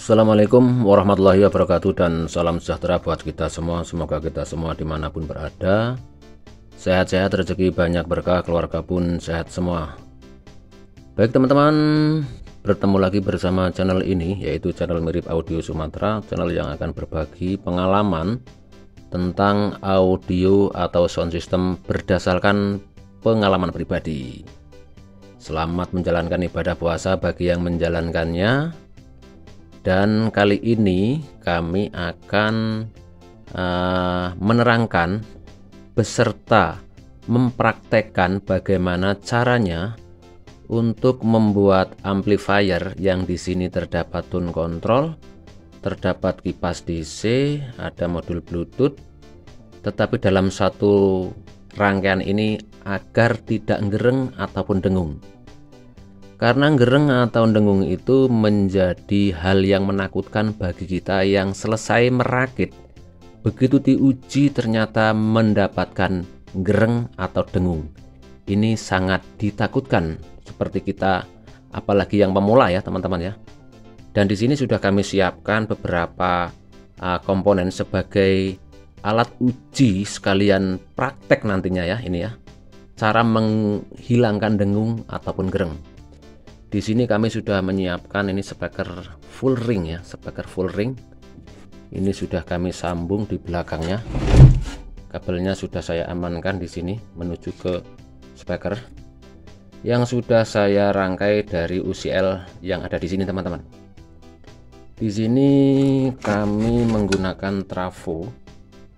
Assalamualaikum warahmatullahi wabarakatuh dan salam sejahtera buat kita semua. Semoga kita semua dimanapun berada sehat-sehat, rezeki banyak, berkah, keluarga pun sehat semua. Baik teman-teman, bertemu lagi bersama channel ini, yaitu channel Mirip Audio Sumatera, channel yang akan berbagi pengalaman tentang audio atau sound system berdasarkan pengalaman pribadi. Selamat menjalankan ibadah puasa bagi yang menjalankannya. Dan kali ini kami akan menerangkan beserta mempraktekkan bagaimana caranya untuk membuat amplifier yang di sini terdapat tone control, terdapat kipas DC, ada modul Bluetooth, tetapi dalam satu rangkaian ini agar tidak gereng ataupun dengung. Karena gereng atau dengung itu menjadi hal yang menakutkan bagi kita yang selesai merakit. Begitu diuji ternyata mendapatkan gereng atau dengung. Ini sangat ditakutkan seperti kita, apalagi yang pemula ya teman-teman ya. Dan di sini sudah kami siapkan beberapa komponen sebagai alat uji sekalian praktek nantinya ya, ini ya. Cara menghilangkan dengung ataupun gereng. Di sini kami sudah menyiapkan ini speaker full ring ya, speaker full ring. Ini sudah kami sambung di belakangnya. Kabelnya sudah saya amankan di sini menuju ke speaker yang sudah saya rangkai dari UCL yang ada di sini teman-teman. Di sini kami menggunakan trafo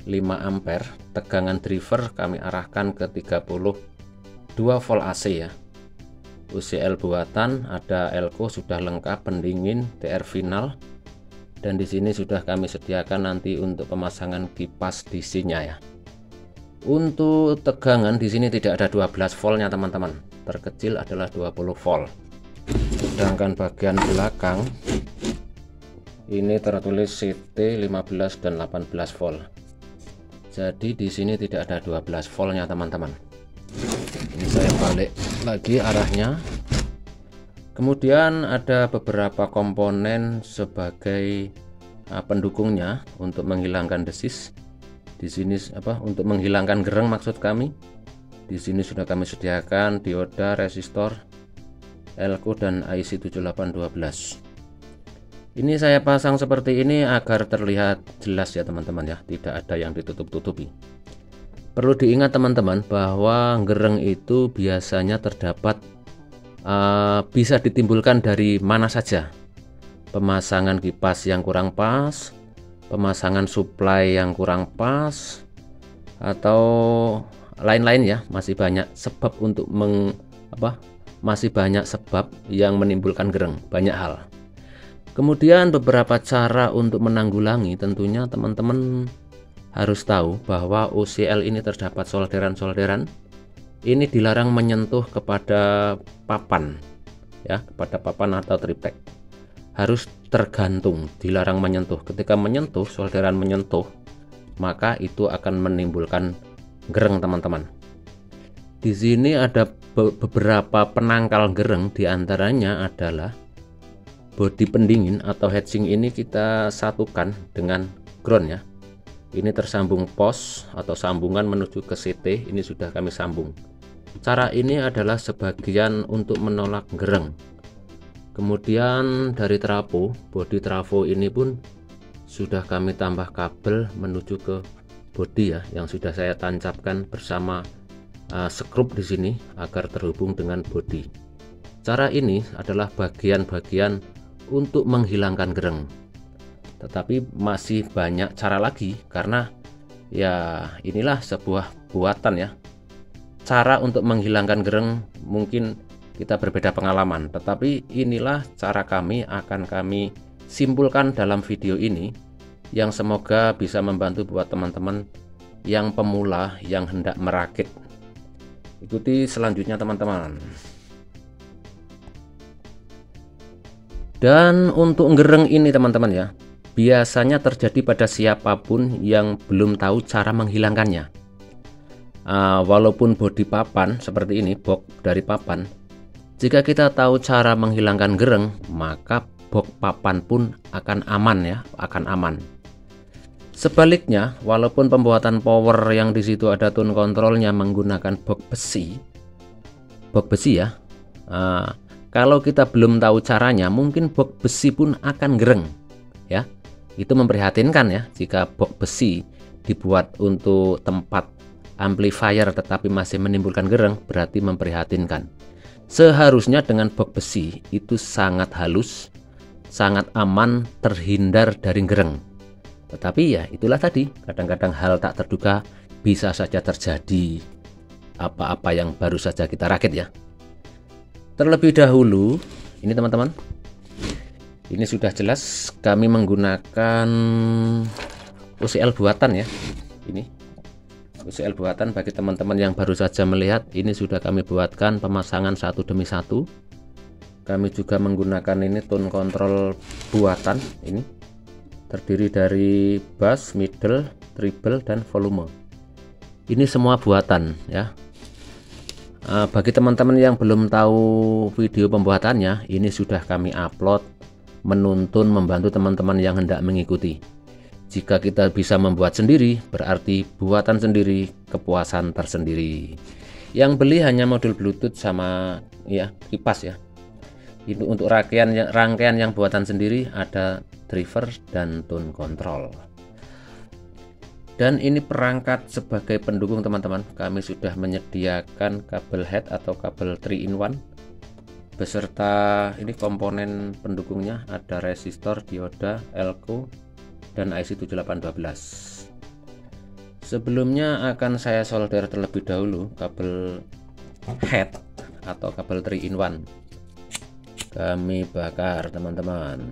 5 ampere, tegangan driver kami arahkan ke 32 volt AC ya. UCL buatan, ada elko sudah lengkap, pendingin, TR final, dan di sini sudah kami sediakan nanti untuk pemasangan kipas DC-nya ya. Untuk tegangan di sini tidak ada 12 voltnya teman-teman, terkecil adalah 20 volt. Sedangkan bagian belakang ini tertulis CT 15 dan 18 volt. Jadi di sini tidak ada 12 voltnya teman-teman. Ini saya balik lagi arahnya. Kemudian ada beberapa komponen sebagai pendukungnya untuk menghilangkan desis. Di sini untuk menghilangkan gereng maksud kami. Di sini sudah kami sediakan dioda, resistor, elko dan IC 7812. Ini saya pasang seperti ini agar terlihat jelas ya teman-teman ya, tidak ada yang ditutup-tutupi. Perlu diingat teman-teman bahwa gereng itu biasanya terdapat bisa ditimbulkan dari mana saja. Pemasangan kipas yang kurang pas, pemasangan supply yang kurang pas, atau lain-lain ya. Masih banyak sebab untuk masih banyak sebab yang menimbulkan gereng, banyak hal. Kemudian beberapa cara untuk menanggulangi, tentunya teman-teman harus tahu bahwa UCL ini terdapat solderan-solderan. Ini dilarang menyentuh kepada papan ya, kepada papan atau triplek. Harus tergantung, dilarang menyentuh. Ketika menyentuh, solderan menyentuh, maka itu akan menimbulkan gereng teman-teman. Di sini ada beberapa penangkal gereng, diantaranya adalah bodi pendingin atau heatsink ini kita satukan dengan ground ya. Ini tersambung pos atau sambungan menuju ke CT, ini sudah kami sambung. Cara ini adalah sebagian untuk menolak gereng. Kemudian dari trafo, bodi trafo ini pun sudah kami tambah kabel menuju ke bodi ya, yang sudah saya tancapkan bersama skrup di sini agar terhubung dengan bodi. Cara ini adalah bagian-bagian untuk menghilangkan gereng. Tetapi masih banyak cara lagi, karena ya inilah sebuah buatan ya. Cara untuk menghilangkan gereng mungkin kita berbeda pengalaman, tetapi inilah cara kami akan kami simpulkan dalam video ini, yang semoga bisa membantu buat teman-teman yang pemula yang hendak merakit. Ikuti selanjutnya teman-teman. Dan untuk gereng ini teman-teman ya, biasanya terjadi pada siapapun yang belum tahu cara menghilangkannya. Walaupun bodi papan seperti ini, box dari papan, jika kita tahu cara menghilangkan gereng, maka box papan pun akan aman ya, akan aman. Sebaliknya, walaupun pembuatan power yang di situ ada tone controlnya menggunakan box besi ya. Kalau kita belum tahu caranya, mungkin box besi pun akan gereng ya. Itu memprihatinkan ya, jika box besi dibuat untuk tempat amplifier tetapi masih menimbulkan gereng, berarti memprihatinkan. Seharusnya dengan box besi itu sangat halus, sangat aman, terhindar dari gereng. Tetapi ya itulah tadi, kadang-kadang hal tak terduga bisa saja terjadi, apa-apa yang baru saja kita rakit ya. Terlebih dahulu, ini teman-teman, ini sudah jelas kami menggunakan UCL buatan ya. Ini UCL buatan, bagi teman-teman yang baru saja melihat, ini sudah kami buatkan pemasangan satu demi satu. Kami juga menggunakan ini tone control buatan, ini terdiri dari bass, middle, treble, dan volume. Ini semua buatan ya. Bagi teman-teman yang belum tahu video pembuatannya, ini sudah kami upload, menuntun membantu teman-teman yang hendak mengikuti. Jika kita bisa membuat sendiri, berarti buatan sendiri, kepuasan tersendiri. Yang beli hanya modul Bluetooth sama ya kipas ya. Itu untuk rangkaian yang buatan sendiri, ada driver dan tone control. Dan ini perangkat sebagai pendukung teman-teman. Kami sudah menyediakan kabel head atau kabel 3-in-1 beserta ini komponen pendukungnya, ada resistor, dioda, elko, dan IC 7812. Sebelumnya akan saya solder terlebih dahulu kabel head atau kabel 3-in-1. Kami bakar teman-teman.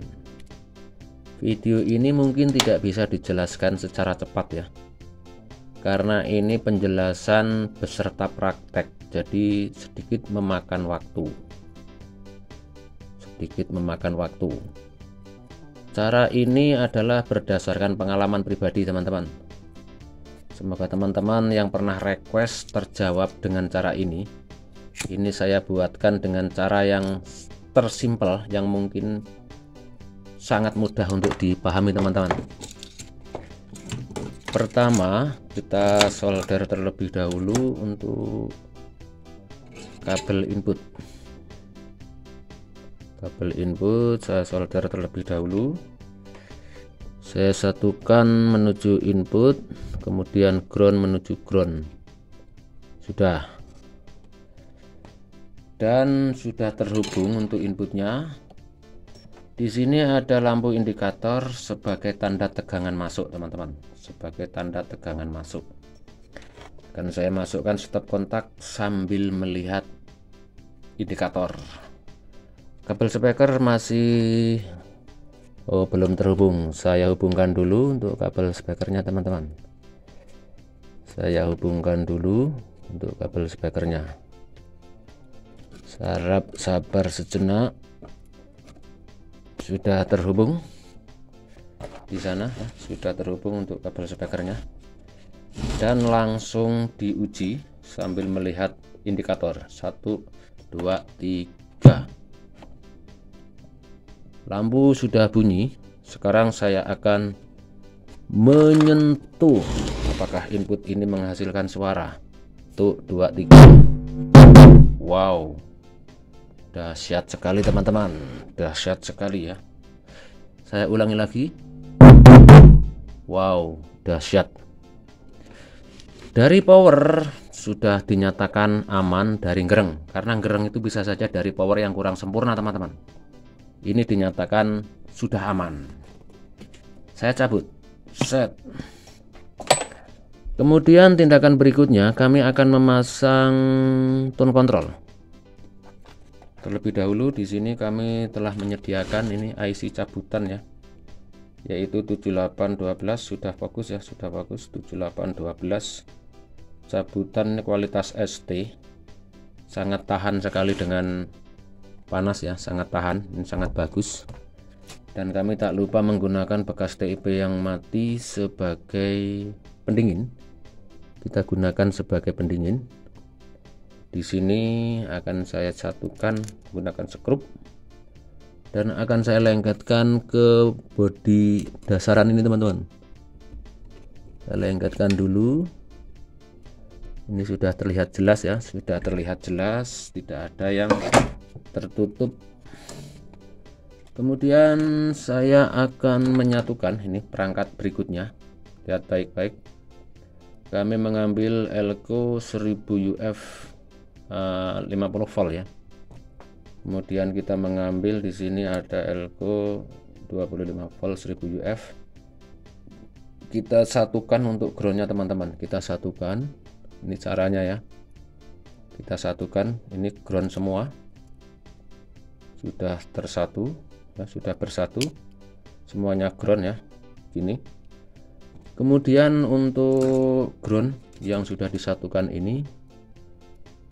Video ini mungkin tidak bisa dijelaskan secara cepat ya, karena ini penjelasan beserta praktek, jadi sedikit memakan waktu. Cara ini adalah berdasarkan pengalaman pribadi teman-teman. Semoga teman-teman yang pernah request terjawab dengan cara ini. Ini saya buatkan dengan cara yang tersimpel, yang mungkin sangat mudah untuk dipahami teman-teman. Pertama, kita solder terlebih dahulu untuk kabel input. Kabel input saya solder terlebih dahulu. Saya satukan menuju input, kemudian ground menuju ground. Sudah. Dan sudah terhubung untuk inputnya. Di sini ada lampu indikator sebagai tanda tegangan masuk teman-teman, sebagai tanda tegangan masuk. Akan saya masukkan stop kontak sambil melihat indikator. Kabel speaker masih belum terhubung. Saya hubungkan dulu untuk kabel speakernya teman-teman. Saya hubungkan dulu untuk kabel speakernya. Sabar sejenak. Sudah terhubung di sana ya, sudah terhubung untuk kabel speakernya, dan langsung diuji sambil melihat indikator 1, 2, 3. Lampu sudah bunyi. Sekarang saya akan menyentuh apakah input ini menghasilkan suara. 1, 2, 3. Wow, dahsyat sekali teman-teman, dahsyat sekali ya. Saya ulangi lagi. Wow, dahsyat. Dari power sudah dinyatakan aman dari gereng, karena gereng itu bisa saja dari power yang kurang sempurna teman-teman. Ini dinyatakan sudah aman. Saya cabut. Set. Kemudian tindakan berikutnya kami akan memasang tone control. Terlebih dahulu di sini kami telah menyediakan ini IC cabutan ya, yaitu 7812. Sudah bagus ya, sudah bagus. 7812 cabutan kualitas ST, sangat tahan sekali dengan panas ya, sangat tahan, ini sangat bagus. Dan kami tak lupa menggunakan bekas TIP yang mati sebagai pendingin. Kita gunakan sebagai pendingin. Di sini akan saya satukan menggunakan skrup. dan akan saya lengketkan ke bodi dasaran ini teman-teman. Saya lengketkan dulu. Ini sudah terlihat jelas ya, sudah terlihat jelas, tidak ada yang tertutup. Kemudian saya akan menyatukan ini perangkat berikutnya. Lihat baik-baik. Kami mengambil Elco 1000 UF 50 volt ya. Kemudian kita mengambil di sini ada Elco 25 volt 1000 UF. Kita satukan untuk groundnya teman-teman. Kita satukan. Ini caranya ya, kita satukan. Ini ground semua sudah tersatu ya, sudah bersatu semuanya ground ya gini. Kemudian untuk ground yang sudah disatukan ini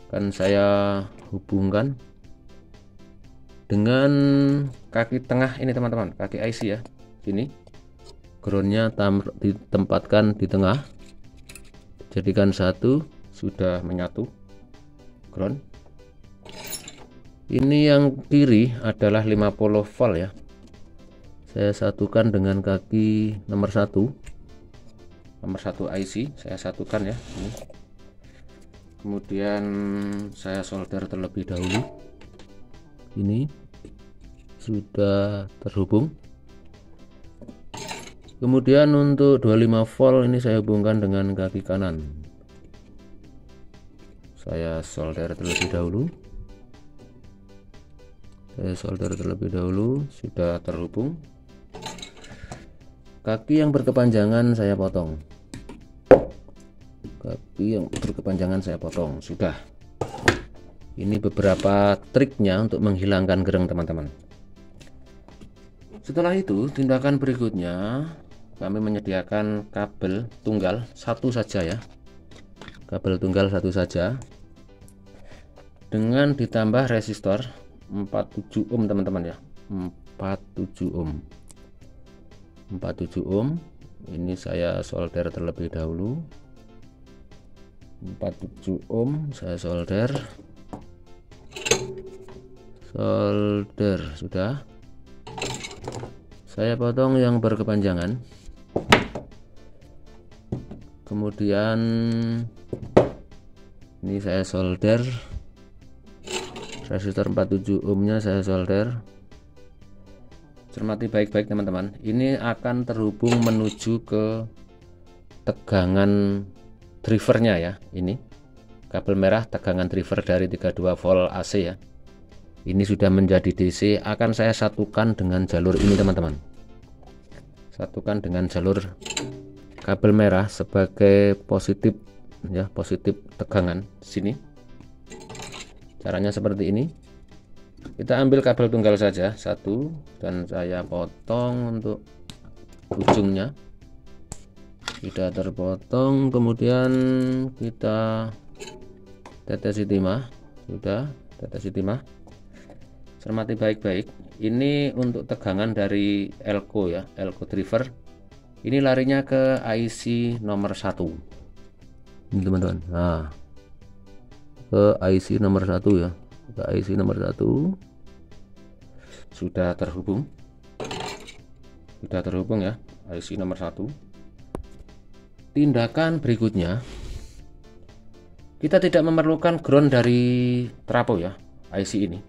kan saya hubungkan dengan kaki tengah ini teman-teman, kaki IC ya gini. Groundnya ditempatkan di tengah, jadikan satu, sudah menyatu ground. Ini yang kiri adalah 50 volt ya, saya satukan dengan kaki nomor 1 IC, saya satukan ya ini. Kemudian saya solder terlebih dahulu. Ini sudah terhubung. Kemudian untuk 25 volt ini saya hubungkan dengan kaki kanan. Saya solder terlebih dahulu. Sudah terhubung. Kaki yang berkepanjangan saya potong. Sudah. Ini beberapa triknya untuk menghilangkan gereng teman-teman. Setelah itu tindakan berikutnya kami menyediakan kabel tunggal satu saja ya, kabel tunggal satu saja dengan ditambah resistor 47 ohm teman-teman ya, 47 ohm. Ini saya solder terlebih dahulu. 47 ohm saya solder sudah. Saya potong yang berkepanjangan. Kemudian ini saya solder resistor 47 ohmnya, saya solder. Cermati baik-baik teman-teman, ini akan terhubung menuju ke tegangan drivernya ya. Ini kabel merah tegangan driver dari 32 volt AC ya. Ini sudah menjadi DC, akan saya satukan dengan jalur ini teman-teman. Satukan dengan jalur kabel merah sebagai positif ya, positif tegangan sini. Caranya seperti ini. Kita ambil kabel tunggal saja satu dan saya potong untuk ujungnya. Sudah terpotong, kemudian kita tetesi timah. Sudah tetesi timah. Cermati baik-baik. Ini untuk tegangan dari Elco ya, Elco driver. Ini larinya ke IC nomor 1 ini teman-teman. Nah, ke IC nomor 1 ya, ke IC nomor 1 sudah terhubung ya, IC nomor 1. Tindakan berikutnya, kita tidak memerlukan ground dari trafo ya. IC ini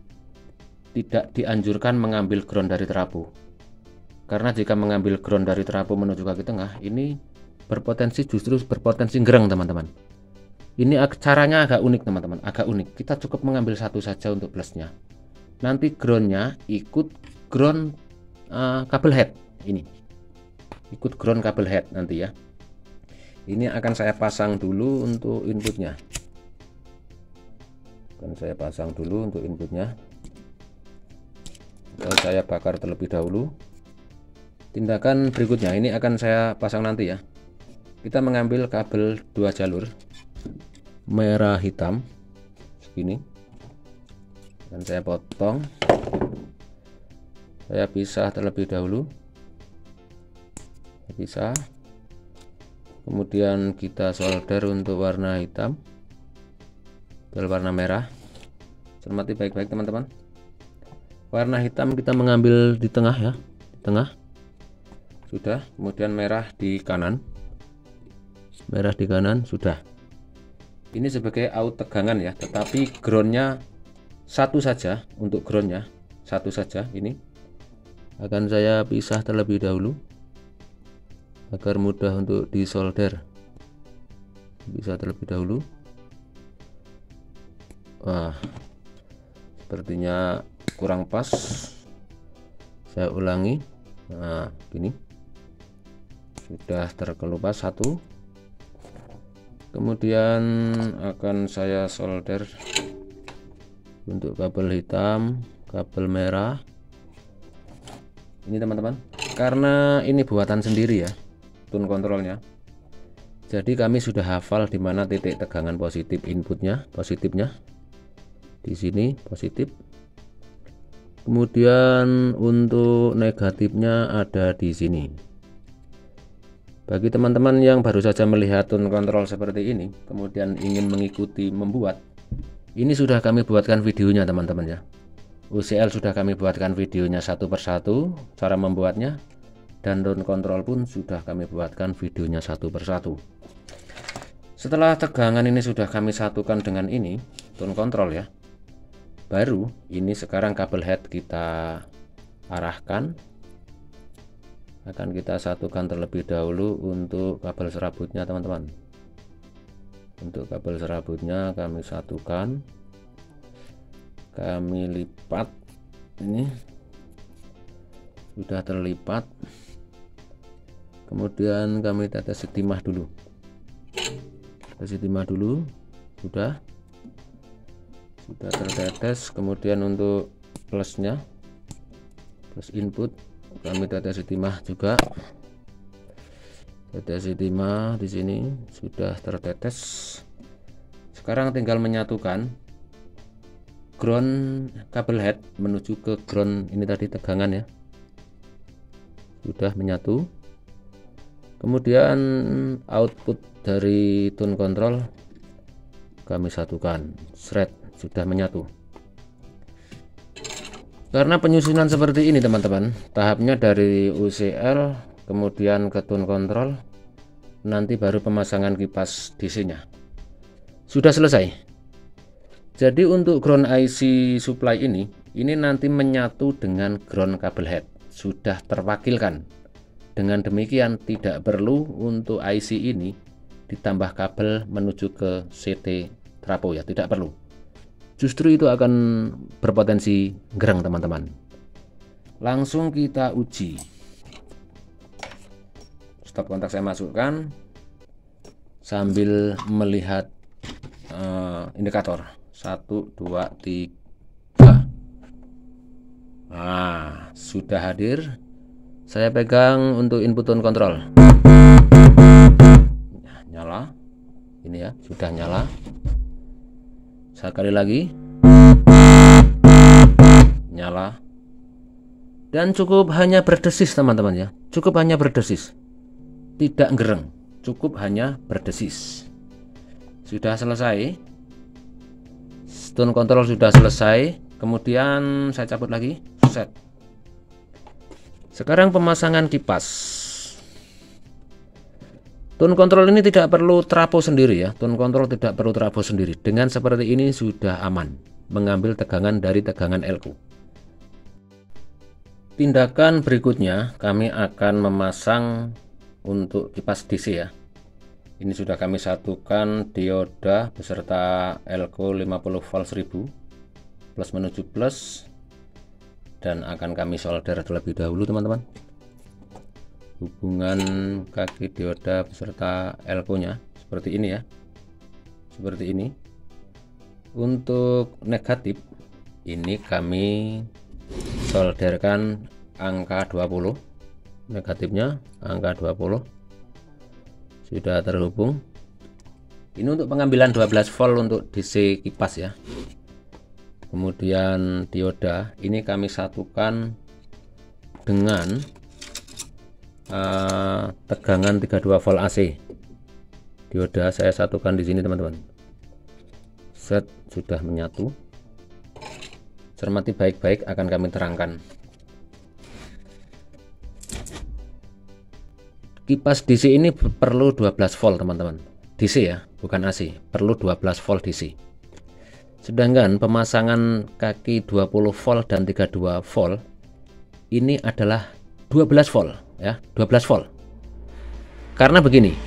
tidak dianjurkan mengambil ground dari trafo, karena jika mengambil ground dari trafo menuju kaki tengah, ini justru berpotensi gereng teman-teman. Ini caranya agak unik teman-teman, agak unik. Kita cukup mengambil satu saja untuk plusnya. Nanti groundnya ikut ground kabel head ini, ikut ground kabel head nanti ya. Ini akan saya pasang dulu untuk inputnya. Saya bakar terlebih dahulu. Tindakan berikutnya ini akan saya pasang nanti ya. Kita mengambil kabel 2 jalur merah hitam segini dan saya potong. Saya pisah terlebih dahulu. Kemudian kita solder untuk warna hitam dan warna merah. Cermati baik-baik teman-teman. Warna hitam kita mengambil di tengah ya, di tengah sudah. Kemudian merah di kanan, merah di kanan sudah. Ini sebagai out tegangan ya, tetapi groundnya satu saja. Untuk groundnya satu saja. Ini akan saya pisah terlebih dahulu agar mudah untuk disolder. Bisa terlebih dahulu. Wah, sepertinya kurang pas, saya ulangi. Nah, gini sudah terkelupas satu. Kemudian akan saya solder untuk kabel hitam, kabel merah ini teman-teman, karena ini buatan sendiri ya tune kontrolnya. Jadi kami sudah hafal di mana titik tegangan positif inputnya, positifnya di sini positif. Kemudian untuk negatifnya ada di sini. Bagi teman-teman yang baru saja melihat tune kontrol seperti ini, kemudian ingin mengikuti membuat, ini sudah kami buatkan videonya teman-teman ya. UCL sudah kami buatkan videonya satu persatu, cara membuatnya, dan tune kontrol pun sudah kami buatkan videonya satu persatu. Setelah tegangan ini sudah kami satukan dengan ini, tune kontrol ya. Baru ini sekarang kabel head kita arahkan, akan kita satukan terlebih dahulu untuk kabel serabutnya teman-teman. Untuk kabel serabutnya kami satukan, kami lipat. Ini sudah terlipat, kemudian kami tetes timah dulu. Tetes timah dulu, sudah tertetes. Kemudian untuk plusnya, plus input, kami tetes timah juga. Tetes timah di sini sudah tertetes. Sekarang tinggal menyatukan ground kabel head menuju ke ground ini tadi tegangan ya. Sudah menyatu. Kemudian output dari tune control kami satukan, shred, sudah menyatu. Karena penyusunan seperti ini teman-teman, tahapnya dari UCL kemudian ke tune control, nanti baru pemasangan kipas DC nya sudah selesai. Jadi untuk ground IC supply ini nanti menyatu dengan ground kabel head, sudah terwakilkan. Dengan demikian tidak perlu untuk IC ini ditambah kabel menuju ke CT trapo ya, tidak perlu. Justru itu akan berpotensi gereng teman-teman. Langsung kita uji. Stop kontak saya masukkan sambil melihat indikator 1, 2, 3. Nah, sudah hadir. Saya pegang untuk input tone control. Nyala. Ini ya, sudah nyala. Sekali lagi. Nyala. Dan cukup hanya berdesis teman-teman ya. Cukup hanya berdesis. Tidak gereng, cukup hanya berdesis. Sudah selesai. Tone control sudah selesai. Kemudian saya cabut lagi, set. Sekarang pemasangan kipas. Tone control ini tidak perlu trapo sendiri ya. Tone control tidak perlu trapo sendiri. Dengan seperti ini sudah aman mengambil tegangan dari tegangan elko. Tindakan berikutnya kami akan memasang untuk kipas DC ya. Ini sudah kami satukan dioda beserta elko 50 volt 1000 plus menuju plus, dan akan kami solder terlebih dahulu teman-teman. Hubungan kaki dioda beserta elko nya seperti ini ya, seperti ini. Untuk negatif ini kami solderkan angka 20, negatifnya angka 20 sudah terhubung. Ini untuk pengambilan 12 volt untuk DC kipas ya. Kemudian dioda ini kami satukan dengan tegangan 32 volt AC. Dioda saya satukan di sini teman-teman. Set, sudah menyatu. Cermati baik-baik, akan kami terangkan. Kipas DC ini perlu 12 volt teman-teman. DC ya, bukan AC. Perlu 12 volt DC. Sedangkan pemasangan kaki 20 volt dan 32 volt ini adalah 12 volt ya, 12 volt. Karena begini,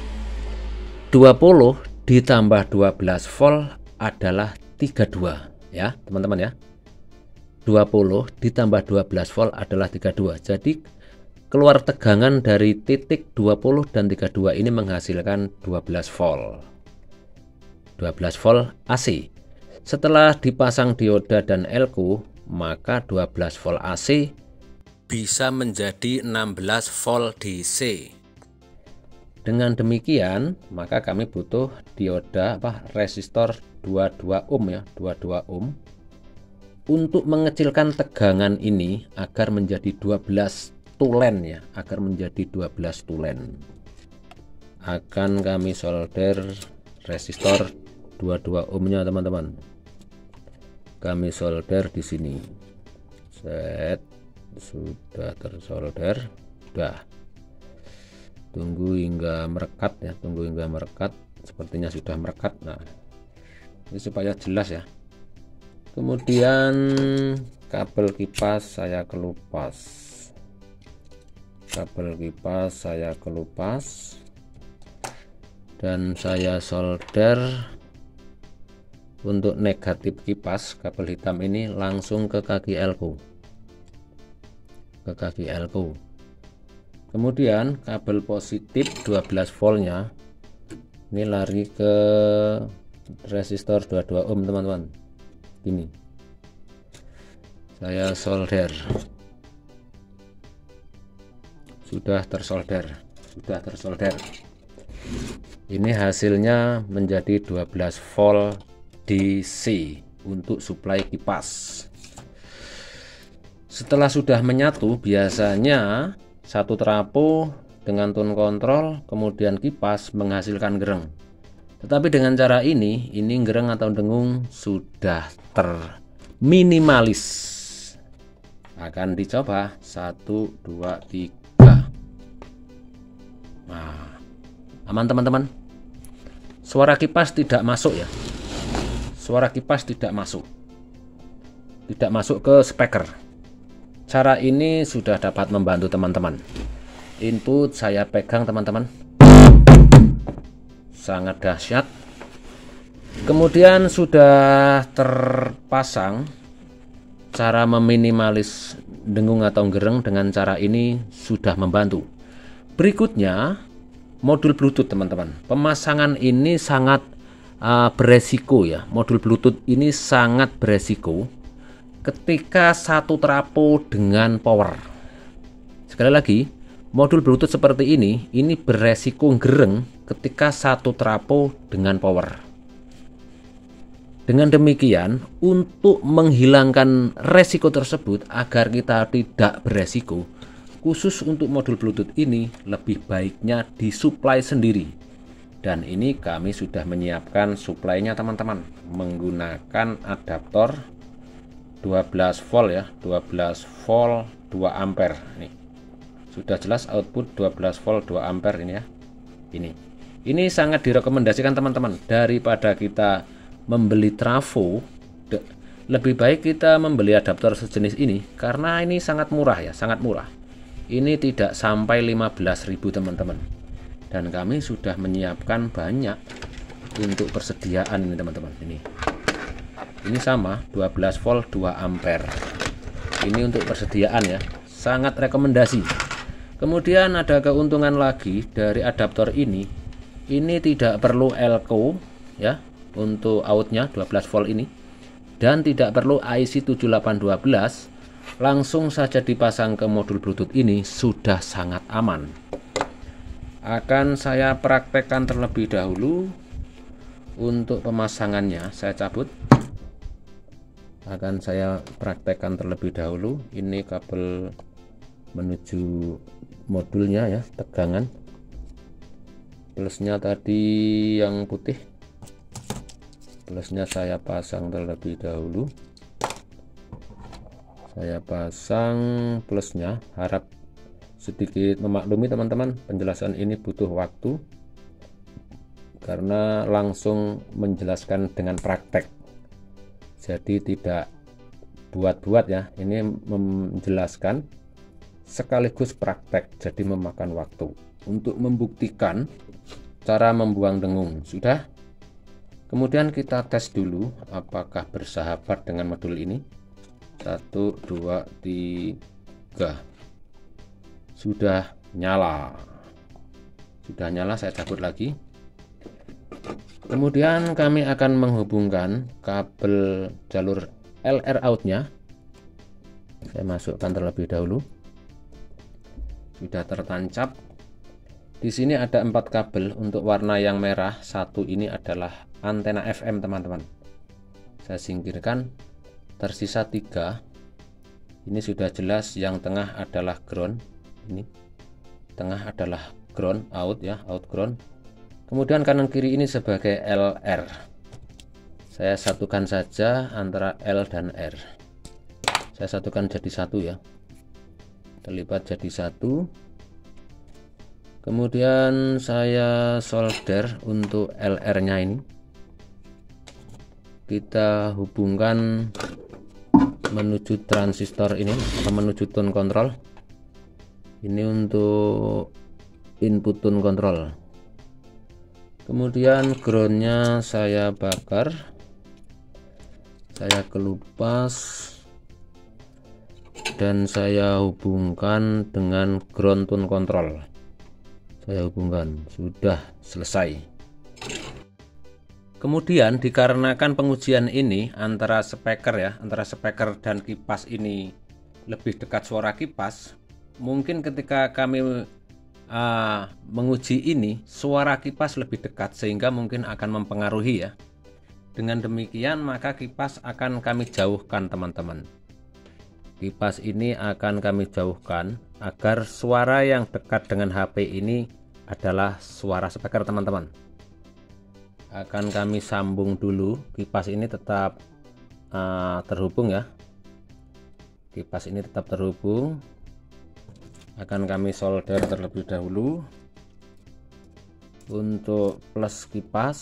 20 ditambah 12 volt adalah 32 ya, teman-teman ya. 20 ditambah 12 volt adalah 32. Jadi keluar tegangan dari titik 20 dan 32 ini menghasilkan 12 volt. 12 volt AC. Setelah dipasang dioda dan elko, maka 12 volt AC bisa menjadi 16 volt DC. Dengan demikian, maka kami butuh dioda resistor 22 ohm ya, 22 ohm untuk mengecilkan tegangan ini agar menjadi 12 tulen ya, agar menjadi 12 tulen. Akan kami solder resistor 22 ohmnya teman-teman. Kami solder di sini. Set, sudah tersolder. Sudah. Tunggu hingga merekat ya, tunggu hingga merekat. Sepertinya sudah merekat. Nah, ini supaya jelas ya. Kemudian kabel kipas saya kelupas. Kabel kipas saya kelupas dan saya solder untuk negatif kipas kabel hitam ini langsung ke kaki elko, kemudian kabel positif 12 voltnya ini lari ke resistor 22 ohm teman-teman. Ini saya solder, sudah tersolder. Ini hasilnya menjadi 12 volt DC untuk suplai kipas. Setelah sudah menyatu, biasanya satu trafo dengan tone kontrol kemudian kipas menghasilkan gereng. Tetapi dengan cara ini gereng atau dengung sudah terminimalis. Akan dicoba 1 2 3. Nah, aman teman-teman. Suara kipas tidak masuk ya. Suara kipas tidak masuk ke speaker. Cara ini sudah dapat membantu teman-teman. Input saya pegang teman-teman, sangat dahsyat. Kemudian sudah terpasang. Cara meminimalis dengung atau gereng dengan cara ini sudah membantu. Berikutnya modul Bluetooth teman-teman. Pemasangan ini sangat beresiko ya. Modul Bluetooth ini sangat beresiko ketika satu trafo dengan power. Sekali lagi, modul Bluetooth seperti ini beresiko gereng ketika satu trafo dengan power. Dengan demikian, untuk menghilangkan resiko tersebut agar kita tidak beresiko, khusus untuk modul Bluetooth ini lebih baiknya disuplai sendiri. Dan ini kami sudah menyiapkan suplainya teman-teman, menggunakan adaptor 12 volt ya, 12 volt 2 ampere. Nih, sudah jelas output 12 volt 2 ampere ini ya. Ini sangat direkomendasikan teman-teman. Daripada kita membeli trafo, lebih baik kita membeli adaptor sejenis ini karena ini sangat murah ya, sangat murah. Ini tidak sampai 15.000 teman-teman. Dan kami sudah menyiapkan banyak untuk persediaan ini teman-teman. Ini sama 12 volt 2 ampere. Ini untuk persediaan ya, sangat rekomendasi. Kemudian ada keuntungan lagi dari adaptor ini tidak perlu elko ya untuk outnya 12 volt ini, dan tidak perlu IC 7812. Langsung saja dipasang ke modul Bluetooth ini sudah sangat aman. Akan saya praktekkan terlebih dahulu untuk pemasangannya. Saya cabut. Akan saya praktekkan terlebih dahulu. Ini kabel menuju modulnya ya, tegangan. Plusnya tadi yang putih. Plusnya saya pasang terlebih dahulu. Saya pasang plusnya, harap sedikit memaklumi teman-teman, penjelasan ini butuh waktu karena langsung menjelaskan dengan praktek, jadi tidak buat-buat ya. Ini menjelaskan sekaligus praktek, jadi memakan waktu untuk membuktikan cara membuang dengung. Sudah, kemudian kita tes dulu apakah bersahabat dengan modul ini. 1, 2, 3. Sudah nyala, saya cabut lagi. Kemudian kami akan menghubungkan kabel jalur LR outnya. Saya masukkan terlebih dahulu. Sudah tertancap. Di sini ada 4 kabel. Untuk warna yang merah, satu ini adalah antena FM teman-teman. Saya singkirkan, tersisa 3. Ini sudah jelas, yang tengah adalah ground. Ini tengah adalah ground, out ya, out ground. Kemudian kanan kiri ini sebagai LR. Saya satukan saja antara L dan R. Saya satukan jadi satu ya, terlibat jadi satu. Kemudian saya solder untuk LR nya ini, kita hubungkan menuju transistor ini, menuju tone control. Ini untuk input tone control. Kemudian groundnya saya bakar, saya kelupas dan saya hubungkan dengan ground tone control. Saya hubungkan, sudah selesai. Kemudian dikarenakan pengujian ini antara speaker ya, antara speaker dan kipas ini lebih dekat suara kipas, mungkin ketika kami menguji ini suara kipas lebih dekat, sehingga mungkin akan mempengaruhi ya. Dengan demikian maka kipas akan kami jauhkan teman-teman. Kipas ini akan kami jauhkan agar suara yang dekat dengan HP ini adalah suara speaker teman-teman. Akan kami sambung dulu, kipas ini tetap terhubung ya. Kipas ini tetap terhubung. Akan kami solder terlebih dahulu. Untuk plus kipas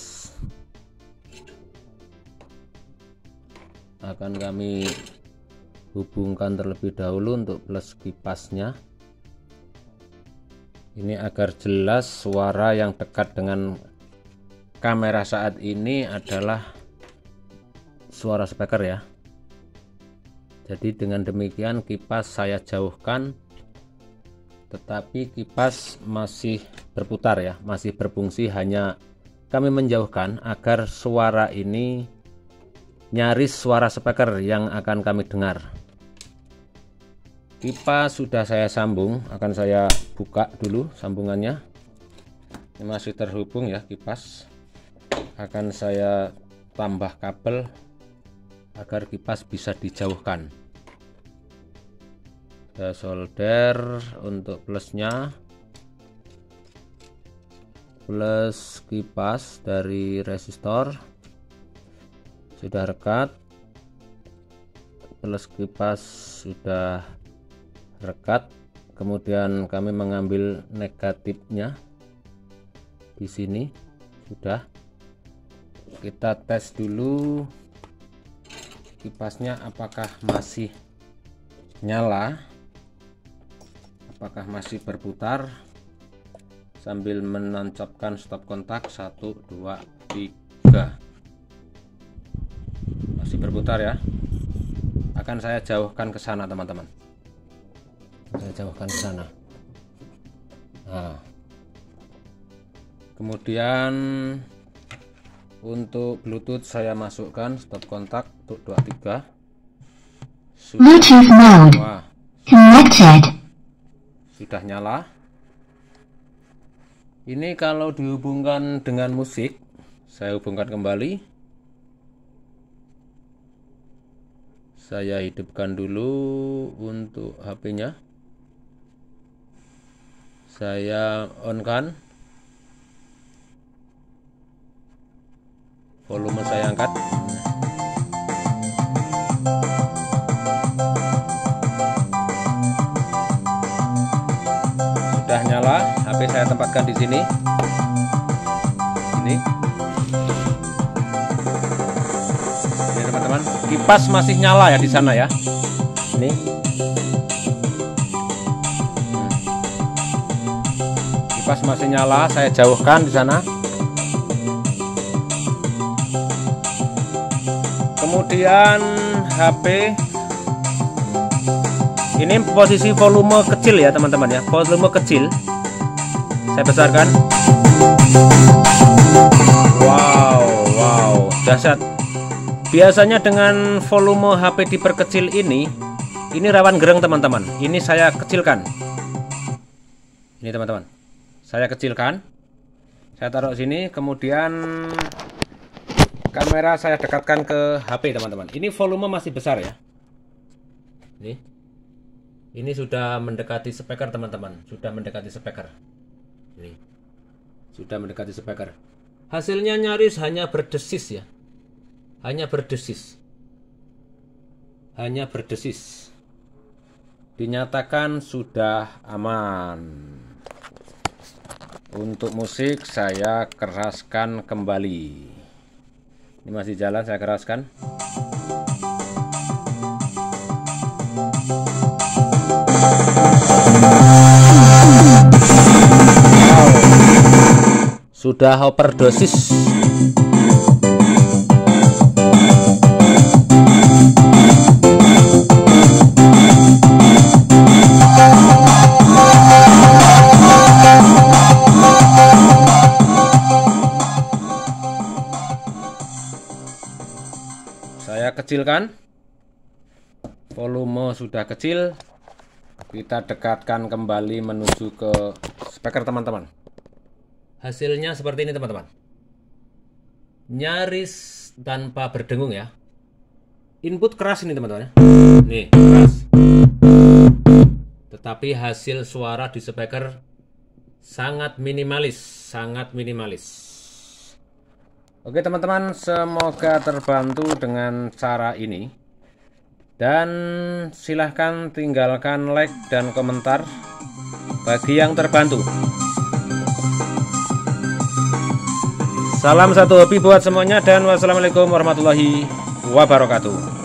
akan kami hubungkan terlebih dahulu untuk plus kipasnya. Ini agar jelas suara yang dekat dengan kamera saat ini adalah suara speaker ya. Jadi dengan demikian kipas saya jauhkan, tetapi kipas masih berputar ya, masih berfungsi, hanya kami menjauhkan agar suara ini nyaris suara speaker yang akan kami dengar. Kipas sudah saya sambung, akan saya buka dulu sambungannya. Ini masih terhubung ya kipas. Akan saya tambah kabel agar kipas bisa dijauhkan. Saya solder untuk plusnya, plus kipas dari resistor sudah rekat, plus kipas sudah rekat. Kemudian kami mengambil negatifnya di sini. Sudah, kita tes dulu kipasnya apakah masih nyala, apakah masih berputar, sambil menancapkan stop kontak. 1, 2, 3. Masih berputar ya. Akan saya jauhkan ke sana teman-teman. Saya jauhkan ke sana. Nah, kemudian untuk Bluetooth saya masukkan stop kontak untuk 23. Bluetooth mode connected. Sudah nyala. Ini kalau dihubungkan dengan musik, saya hubungkan kembali. Saya hidupkan dulu untuk HP-nya. Saya on-kan. Volume saya angkat. saya tempatkan di sini. Ini teman-teman, kipas masih nyala ya di sana ya. Ini kipas masih nyala, saya jauhkan di sana. Kemudian HP ini posisi volume kecil ya teman-teman ya, volume kecil. Saya besarkan. Wow, dahsyat. Biasanya dengan volume HP diperkecil ini rawan gereng teman-teman. Ini saya kecilkan. Ini teman-teman, saya kecilkan. Saya taruh sini, kemudian kamera saya dekatkan ke HP teman-teman. Ini volume masih besar ya. Ini sudah mendekati speaker teman-teman. Sudah mendekati speaker. Ini sudah mendekati speaker. Hasilnya nyaris hanya berdesis ya. Hanya berdesis. Hanya berdesis. Dinyatakan sudah aman. Untuk musik saya keraskan kembali. Ini masih jalan, saya keraskan. Sudah overdosis. Saya kecilkan. Volume sudah kecil. Kita dekatkan kembali menuju ke speaker teman-teman. Hasilnya seperti ini teman-teman. Nyaris tanpa berdengung ya. Input keras ini teman-teman. Nih, keras. Tetapi hasil suara di speaker sangat minimalis, sangat minimalis. Oke teman-teman, semoga terbantu dengan cara ini. Dan silahkan tinggalkan like dan komentar bagi yang terbantu. Salam satu hobi buat semuanya dan wassalamualaikum warahmatullahi wabarakatuh.